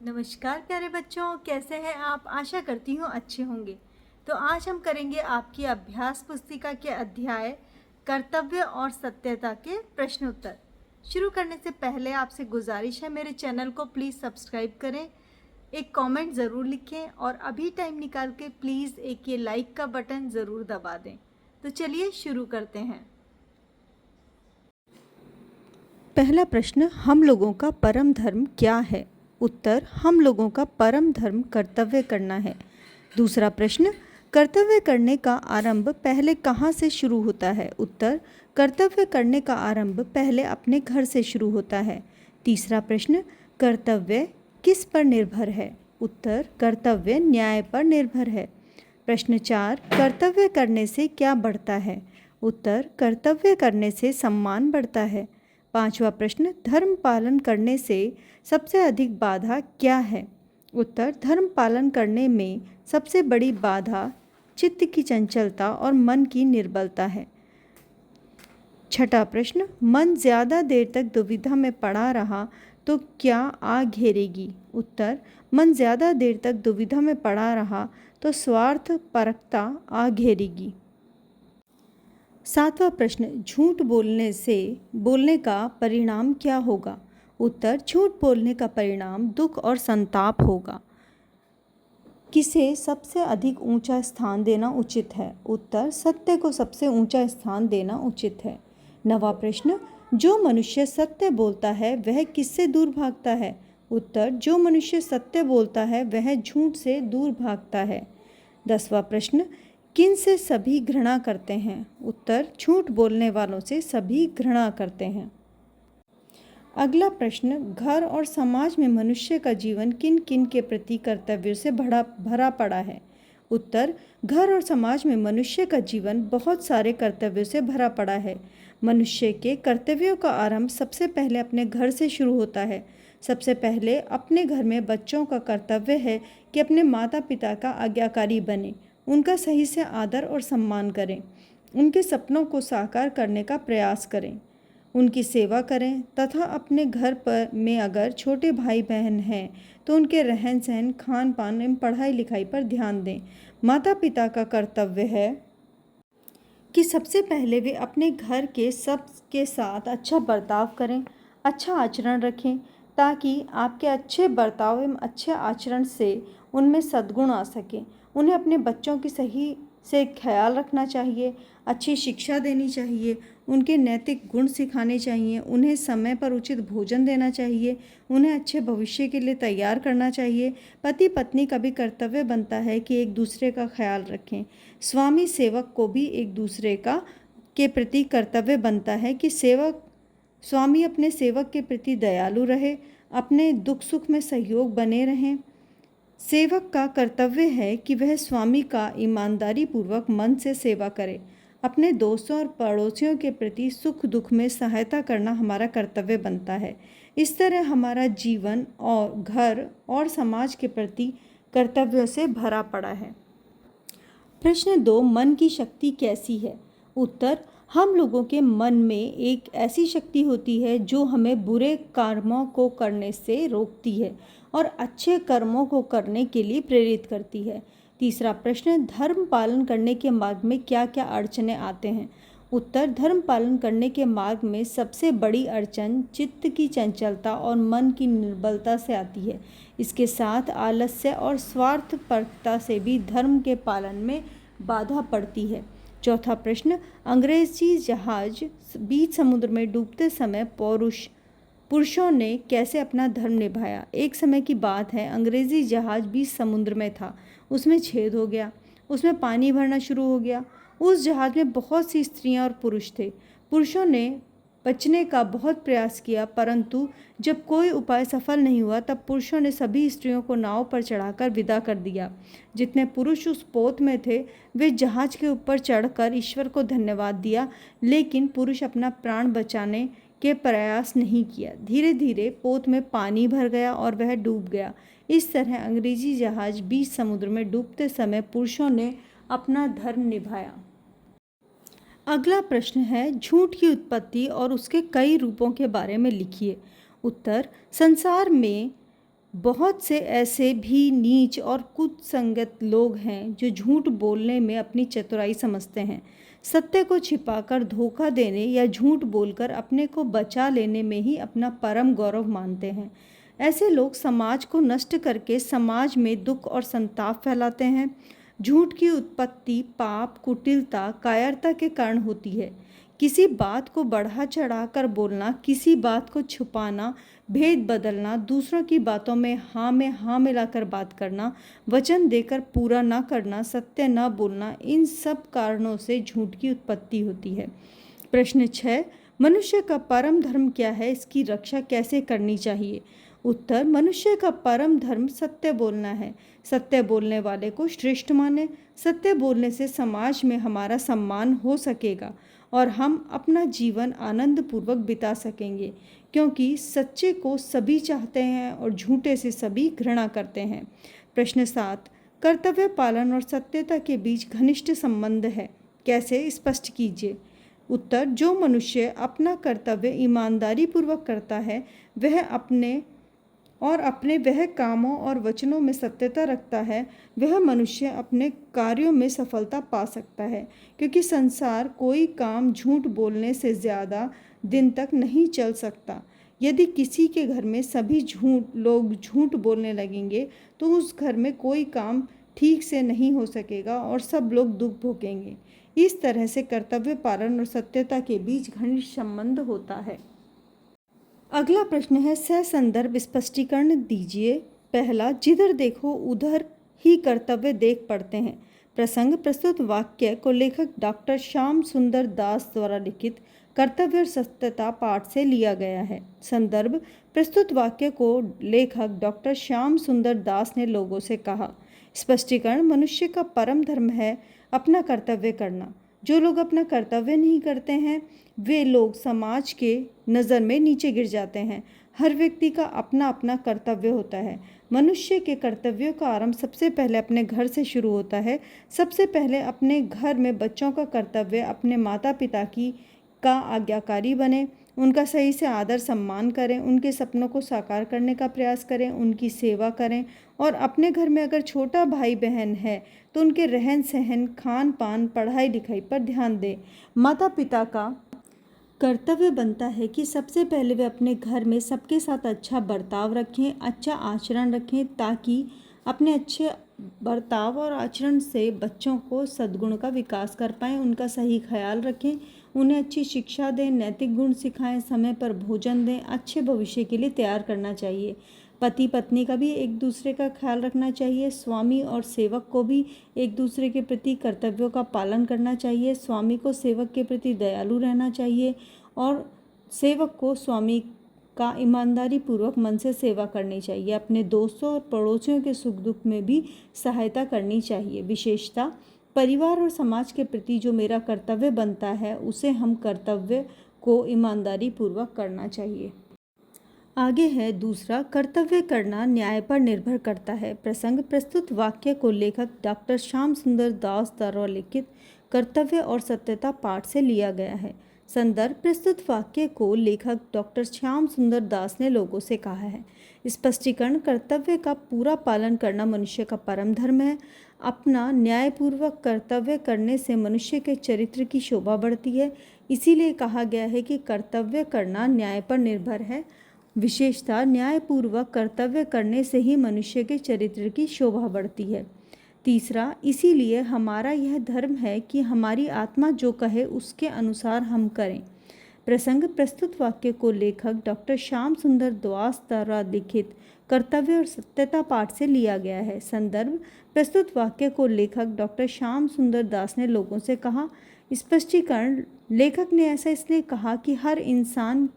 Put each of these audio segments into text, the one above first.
नमस्कार प्यारे बच्चों, कैसे हैं आप? आशा करती हूँ अच्छे होंगे। तो आज हम करेंगे आपकी अभ्यास पुस्तिका के अध्याय कर्तव्य और सत्यता के प्रश्न उत्तर। शुरू करने से पहले आपसे गुजारिश है, मेरे चैनल को प्लीज़ सब्सक्राइब करें, एक कमेंट ज़रूर लिखें और अभी टाइम निकाल के प्लीज़ एक ये लाइक का बटन ज़रूर दबा दें। तो चलिए शुरू करते हैं। पहला प्रश्न, हम लोगों का परम धर्म क्या है? उत्तर, हम लोगों का परम धर्म कर्तव्य करना है। दूसरा प्रश्न, कर्तव्य करने का आरंभ पहले कहाँ से शुरू होता है? उत्तर, कर्तव्य करने का आरंभ पहले अपने घर से शुरू होता है। तीसरा प्रश्न, कर्तव्य किस पर निर्भर है? उत्तर, कर्तव्य न्याय पर निर्भर है। प्रश्न 4, कर्तव्य करने से क्या बढ़ता है? उत्तर, कर्तव्य करने से सम्मान बढ़ता है। पांचवा प्रश्न, धर्म पालन करने से सबसे अधिक बाधा क्या है? उत्तर, धर्म पालन करने में सबसे बड़ी बाधा चित्त की चंचलता और मन की निर्बलता है। छठा प्रश्न, मन ज़्यादा देर तक दुविधा में पड़ा रहा तो क्या आग घेरेगी? उत्तर, मन ज़्यादा देर तक दुविधा में पड़ा रहा तो स्वार्थ परकता आग घेरेगी। सातवां प्रश्न, झूठ बोलने का परिणाम क्या होगा? उत्तर, झूठ बोलने का परिणाम दुख और संताप होगा। किसे सबसे अधिक ऊंचा स्थान देना उचित है? उत्तर, सत्य को सबसे ऊंचा स्थान देना उचित है। नवा प्रश्न, जो मनुष्य सत्य बोलता है वह किससे दूर भागता है? उत्तर, जो मनुष्य सत्य बोलता है वह झूठ से दूर भागता है। 10वां प्रश्न, किन से सभी घृणा करते हैं? उत्तर, झूठ बोलने वालों से सभी घृणा करते हैं। अगला प्रश्न, घर और समाज में मनुष्य का जीवन किन किन के प्रति कर्तव्यों से भरा पड़ा है? उत्तर, घर और समाज में मनुष्य का जीवन बहुत सारे कर्तव्यों से भरा पड़ा है। मनुष्य के कर्तव्यों का आरंभ सबसे पहले अपने घर से शुरू होता है। सबसे पहले अपने घर में बच्चों का कर्तव्य है कि अपने माता पिता का आज्ञाकारी बने, उनका सही से आदर और सम्मान करें, उनके सपनों को साकार करने का प्रयास करें, उनकी सेवा करें तथा अपने घर पर में अगर छोटे भाई बहन हैं तो उनके रहन सहन, खान पान एवं पढ़ाई लिखाई पर ध्यान दें। माता पिता का कर्तव्य है कि सबसे पहले वे अपने घर के सब के साथ अच्छा बर्ताव करें, अच्छा आचरण रखें, ताकि आपके अच्छे बर्ताव एवं अच्छे आचरण से उनमें सद्गुण आ सकें। उन्हें अपने बच्चों की सही से ख्याल रखना चाहिए, अच्छी शिक्षा देनी चाहिए, उनके नैतिक गुण सिखाने चाहिए, उन्हें समय पर उचित भोजन देना चाहिए, उन्हें अच्छे भविष्य के लिए तैयार करना चाहिए। पति पत्नी का भी कर्तव्य बनता है कि एक दूसरे का ख्याल रखें। स्वामी सेवक को भी एक दूसरे का के प्रति कर्तव्य बनता है कि स्वामी अपने सेवक के प्रति दयालु रहे, अपने दुख सुख में सहयोग बने रहें। सेवक का कर्तव्य है कि वह स्वामी का ईमानदारी पूर्वक मन से सेवा करे। अपने दोस्तों और पड़ोसियों के प्रति सुख दुख में सहायता करना हमारा कर्तव्य बनता है। इस तरह हमारा जीवन और घर और समाज के प्रति कर्तव्यों से भरा पड़ा है। प्रश्न 2, मन की शक्ति कैसी है? उत्तर, हम लोगों के मन में एक ऐसी शक्ति होती है जो हमें बुरे कर्मों को करने से रोकती है और अच्छे कर्मों को करने के लिए प्रेरित करती है। तीसरा प्रश्न, धर्म पालन करने के मार्ग में क्या क्या अड़चनें आते हैं? उत्तर, धर्म पालन करने के मार्ग में सबसे बड़ी अड़चन चित्त की चंचलता और मन की निर्बलता से आती है। इसके साथ आलस्य और स्वार्थपरता से भी धर्म के पालन में बाधा पड़ती है। चौथा प्रश्न, अंग्रेजी जहाज बीच समुद्र में डूबते समय पुरुषों ने कैसे अपना धर्म निभाया? एक समय की बात है, अंग्रेजी जहाज बीच समुद्र में था, उसमें छेद हो गया, उसमें पानी भरना शुरू हो गया। उस जहाज में बहुत सी स्त्रियां और पुरुष थे। पुरुषों ने बचने का बहुत प्रयास किया, परंतु जब कोई उपाय सफल नहीं हुआ तब पुरुषों ने सभी स्त्रियों को नाव पर चढ़ाकर विदा कर दिया। जितने पुरुष उस पोत में थे वे जहाज के ऊपर चढ़कर ईश्वर को धन्यवाद दिया, लेकिन पुरुष अपना प्राण बचाने के प्रयास नहीं किया। धीरे धीरे पोत में पानी भर गया और वह डूब गया। इस तरह अंग्रेजी जहाज बीच समुद्र में डूबते समय पुरुषों ने अपना धर्म निभाया। अगला प्रश्न है, झूठ की उत्पत्ति और उसके कई रूपों के बारे में लिखिए। उत्तर, संसार में बहुत से ऐसे भी नीच और कुसंगत लोग हैं जो झूठ बोलने में अपनी चतुराई समझते हैं। सत्य को छिपाकर धोखा देने या झूठ बोलकर अपने को बचा लेने में ही अपना परम गौरव मानते हैं। ऐसे लोग समाज को नष्ट करके समाज में दुख और संताप फैलाते हैं। झूठ की उत्पत्ति पाप, कुटिलता, कायरता के कारण होती है। किसी बात को बढ़ा चढ़ाकर बोलना, किसी बात को छुपाना, भेद बदलना, दूसरों की बातों में हाँ मिलाकर बात करना, वचन देकर पूरा ना करना, सत्य न बोलना, इन सब कारणों से झूठ की उत्पत्ति होती है। प्रश्न 6, मनुष्य का परम धर्म क्या है? इसकी रक्षा कैसे करनी चाहिए? उत्तर, मनुष्य का परम धर्म सत्य बोलना है। सत्य बोलने वाले को श्रेष्ठ माने। सत्य बोलने से समाज में हमारा सम्मान हो सकेगा और हम अपना जीवन आनंद पूर्वक बिता सकेंगे, क्योंकि सच्चे को सभी चाहते हैं और झूठे से सभी घृणा करते हैं। प्रश्न 7, कर्तव्य पालन और सत्यता के बीच घनिष्ठ संबंध है, कैसे? स्पष्ट कीजिए। उत्तर, जो मनुष्य अपना कर्तव्य ईमानदारी पूर्वक करता है वह अपने वह कामों और वचनों में सत्यता रखता है, वह मनुष्य अपने कार्यों में सफलता पा सकता है, क्योंकि संसार कोई काम झूठ बोलने से ज़्यादा दिन तक नहीं चल सकता। यदि किसी के घर में सभी लोग झूठ बोलने लगेंगे तो उस घर में कोई काम ठीक से नहीं हो सकेगा और सब लोग दुख भोगेंगे। इस तरह से कर्तव्य पालन और सत्यता के बीच घनिष्ठ संबंध होता है। अगला प्रश्न है, संदर्भ स्पष्टीकरण दीजिए। पहला, जिधर देखो उधर ही कर्तव्य देख पड़ते हैं। प्रसंग, प्रस्तुत वाक्य को लेखक डॉक्टर श्याम सुंदर दास द्वारा लिखित कर्तव्य और सत्यता पाठ से लिया गया है। संदर्भ, प्रस्तुत वाक्य को लेखक डॉक्टर श्याम सुंदर दास ने लोगों से कहा। स्पष्टीकरण, मनुष्य का परम धर्म है अपना कर्तव्य करना। जो लोग अपना कर्तव्य नहीं करते हैं वे लोग समाज के नज़र में नीचे गिर जाते हैं। हर व्यक्ति का अपना अपना कर्तव्य होता है। मनुष्य के कर्तव्यों का आरंभ सबसे पहले अपने घर से शुरू होता है। सबसे पहले अपने घर में बच्चों का कर्तव्य अपने माता पिता का आज्ञाकारी बने, उनका सही से आदर सम्मान करें, उनके सपनों को साकार करने का प्रयास करें, उनकी सेवा करें और अपने घर में अगर छोटा भाई बहन है तो उनके रहन सहन, खान पान, पढ़ाई लिखाई पर ध्यान दें। माता पिता का कर्तव्य बनता है कि सबसे पहले वे अपने घर में सबके साथ अच्छा बर्ताव रखें, अच्छा आचरण रखें, ताकि अपने अच्छे बर्ताव और आचरण से बच्चों को सद्गुण का विकास कर पाएँ, उनका सही ख्याल रखें, उन्हें अच्छी शिक्षा दें, नैतिक गुण सिखाएं, समय पर भोजन दें, अच्छे भविष्य के लिए तैयार करना चाहिए। पति पत्नी का भी एक दूसरे का ख्याल रखना चाहिए। स्वामी और सेवक को भी एक दूसरे के प्रति कर्तव्यों का पालन करना चाहिए। स्वामी को सेवक के प्रति दयालु रहना चाहिए और सेवक को स्वामी का ईमानदारी पूर्वक मन से सेवा करनी चाहिए। अपने दोस्तों और पड़ोसियों के सुख दुख में भी सहायता करनी चाहिए। विशेषता, परिवार और समाज के प्रति जो मेरा कर्तव्य बनता है उसे हम कर्तव्य को ईमानदारी पूर्वक करना चाहिए। आगे है दूसरा, कर्तव्य करना न्याय पर निर्भर करता है। प्रसंग, प्रस्तुत वाक्य को लेखक डॉक्टर श्याम सुंदर दास द्वारा लिखित कर्तव्य और सत्यता पाठ से लिया गया है। संदर्भ, प्रस्तुत वाक्य को लेखक डॉक्टर श्याम सुंदर दास ने लोगों से कहा है। स्पष्टीकरण, कर्तव्य का पूरा पालन करना मनुष्य का परम धर्म है। अपना न्यायपूर्वक कर्तव्य करने से मनुष्य के चरित्र की शोभा बढ़ती है। इसीलिए कहा गया है कि कर्तव्य करना न्याय पर निर्भर है। विशेषता, न्यायपूर्वक कर्तव्य करने से ही मनुष्य के चरित्र की शोभा बढ़ती है। तीसरा, इसीलिए हमारा यह धर्म है कि हमारी आत्मा जो कहे उसके अनुसार हम करें। प्रसंग, प्रस्तुत वाक्य को लेखक डॉक्टर श्याम सुंदर दास द्वारा लिखित कर्तव्य और सत्यता पाठ से लिया गया है। संदर्भ, प्रस्तुत वाक्य को लेखक डॉक्टर श्याम सुंदर दास ने लोगों से कहा। स्पष्टीकरण, लेखक ने ऐसा इसलिए कहा कि हर इंसान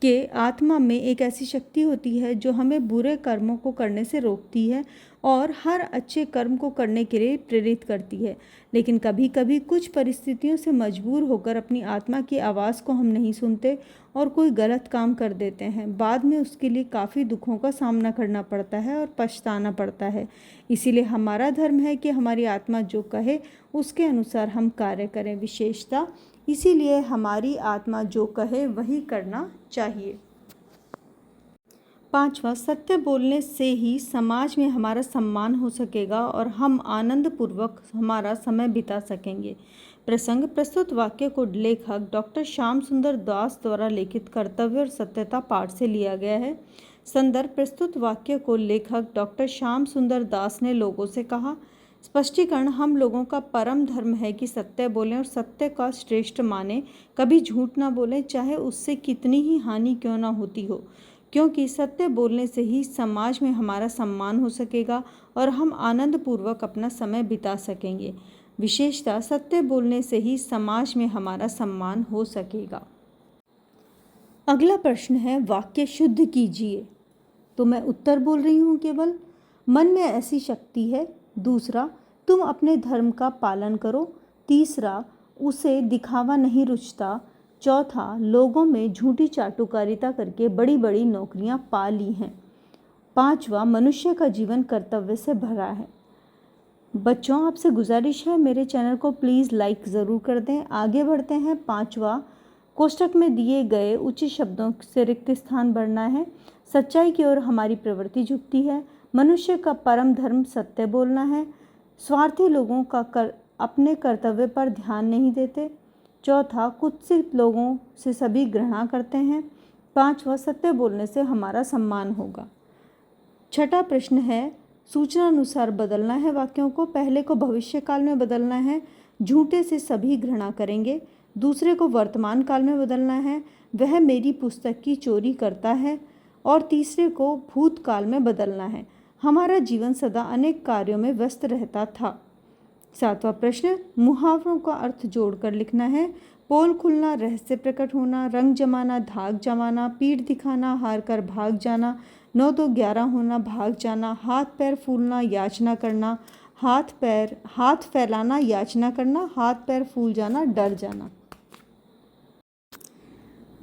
के आत्मा में एक ऐसी शक्ति होती है जो हमें बुरे कर्मों को करने से रोकती है और हर अच्छे कर्म को करने के लिए प्रेरित करती है। लेकिन कभी कभी कुछ परिस्थितियों से मजबूर होकर अपनी आत्मा की आवाज़ को हम नहीं सुनते और कोई गलत काम कर देते हैं। बाद में उसके लिए काफ़ी दुखों का सामना करना पड़ता है और पछताना पड़ता है। इसीलिए हमारा धर्म है कि हमारी आत्मा जो कहे उसके अनुसार हम कार्य करें। विशेषता, इसीलिए हमारी आत्मा जो कहे वही करना चाहिए। 5वां, सत्य बोलने से ही समाज में हमारा सम्मान हो सकेगा और हम आनंद पूर्वक हमारा समय बिता सकेंगे। प्रसंग, प्रस्तुत वाक्य को लेखक डॉक्टर श्याम सुंदर दास द्वारा लिखित कर्तव्य और सत्यता पाठ से लिया गया है। संदर्भ, प्रस्तुत वाक्य को लेखक डॉक्टर श्याम सुंदर दास ने लोगों से कहा। स्पष्टीकरण, हम लोगों का परम धर्म है कि सत्य बोलें और सत्य का श्रेष्ठ माने, कभी झूठ ना बोलें, चाहे उससे कितनी ही हानि क्यों ना होती हो, क्योंकि सत्य बोलने से ही समाज में हमारा सम्मान हो सकेगा और हम आनंद पूर्वक अपना समय बिता सकेंगे। विशेषतः सत्य बोलने से ही समाज में हमारा सम्मान हो सकेगा। अगला प्रश्न है, वाक्य शुद्ध कीजिए। तो मैं उत्तर बोल रही हूँ केवल। मन में ऐसी शक्ति है। दूसरा, तुम अपने धर्म का पालन करो। तीसरा, उसे दिखावा नहीं रुचता। चौथा, लोगों में झूठी चाटुकारिता करके बड़ी बड़ी नौकरियां पा ली हैं। पांचवा, मनुष्य का जीवन कर्तव्य से भरा है। बच्चों, आपसे गुजारिश है, मेरे चैनल को प्लीज़ लाइक ज़रूर कर दें। आगे बढ़ते हैं। पांचवा, कोष्टक में दिए गए उचित शब्दों से रिक्त स्थान भरना है। सच्चाई की ओर हमारी प्रवृत्ति झुकती है। मनुष्य का परम धर्म सत्य बोलना है। स्वार्थी लोगों का अपने कर्तव्य पर ध्यान नहीं देते। चौथा, कुत्सित लोगों से सभी घृणा करते हैं। पांचवा, सत्य बोलने से हमारा सम्मान होगा। छठा प्रश्न है, सूचना अनुसार बदलना है वाक्यों को। पहले को भविष्य काल में बदलना है, झूठे से सभी घृणा करेंगे। दूसरे को वर्तमान काल में बदलना है, वह मेरी पुस्तक की चोरी करता है। और तीसरे को भूतकाल में बदलना है, हमारा जीवन सदा अनेक कार्यों में व्यस्त रहता था। सातवां प्रश्न, मुहावरों का अर्थ जोड़कर लिखना है। पोल खुलना, रहस्य प्रकट होना, रंग जमाना, धाक जमाना, पीठ दिखाना, हार कर भाग जाना, 9 2 11 होना, भाग जाना, हाथ पैर फूलना, याचना करना, हाथ फैलाना, याचना करना, हाथ पैर फूल जाना, डर जाना।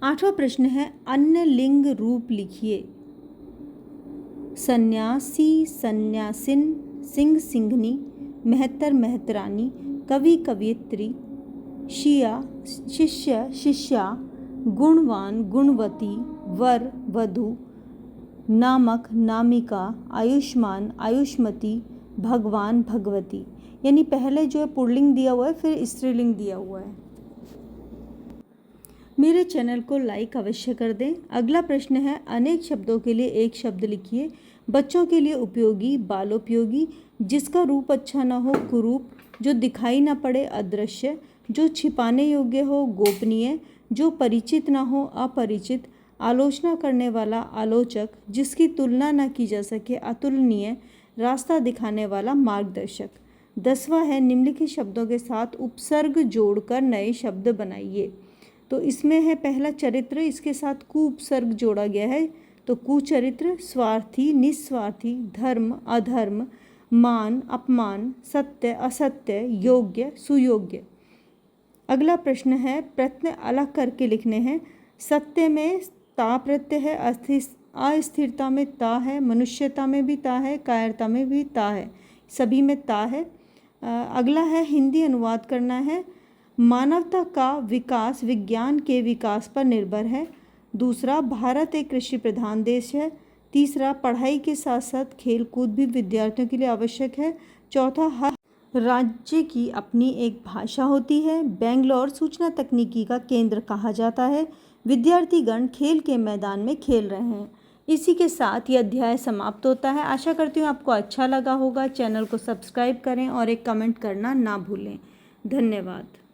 आठवां प्रश्न है, अन्य लिंग रूप लिखिए। सन्यासी, सन्यासिन, सिंह, सिंघनी, मेहतर, मेहतरानी, कवि, कवियत्री, शिया, शिष्य, शिष्या, गुणवान, गुणवती, वर, वधू, नामक, नामिका, आयुष्मान, आयुष्मती, भगवान, भगवती। यानी पहले जो है पुल्लिंग दिया हुआ है, फिर स्त्रीलिंग दिया हुआ है। मेरे चैनल को लाइक अवश्य कर दें। अगला प्रश्न है, अनेक शब्दों के लिए एक शब्द लिखिए। बच्चों के लिए उपयोगी, बालोपयोगी, जिसका रूप अच्छा न हो कुरूप, जो दिखाई न पड़े अदृश्य, जो छिपाने योग्य हो गोपनीय, जो परिचित न हो अपरिचित, आलोचना करने वाला आलोचक, जिसकी तुलना न की जा सके अतुलनीय, रास्ता दिखाने वाला मार्गदर्शक। 10वां है, निम्नलिखित शब्दों के साथ उपसर्ग जोड़कर नए शब्द बनाइए। तो इसमें है पहला चरित्र, इसके साथ कुउपसर्ग जोड़ा गया है। तो कुचरित्र, स्वार्थी, निस्वार्थी, धर्म, अधर्म, मान, अपमान, सत्य, असत्य, योग्य, सुयोग्य। अगला प्रश्न है, प्रत्यय अलग करके लिखने हैं। सत्य में ता प्रत्यय है, अस्थिरता में ता है, मनुष्यता में भी ता है, कायरता में भी ता है, सभी में ता है। अगला है, हिंदी अनुवाद करना है। मानवता का विकास विज्ञान के विकास पर निर्भर है। दूसरा, भारत एक कृषि प्रधान देश है। तीसरा, पढ़ाई के साथ साथ खेल कूद भी विद्यार्थियों के लिए आवश्यक है। चौथा, हर राज्य की अपनी एक भाषा होती है। बेंगलोर सूचना तकनीकी का केंद्र कहा जाता है। विद्यार्थीगण खेल के मैदान में खेल रहे हैं। इसी के साथ ये अध्याय समाप्त होता है। आशा करती हूँ आपको अच्छा लगा होगा। चैनल को सब्सक्राइब करें और एक कमेंट करना ना भूलें। धन्यवाद।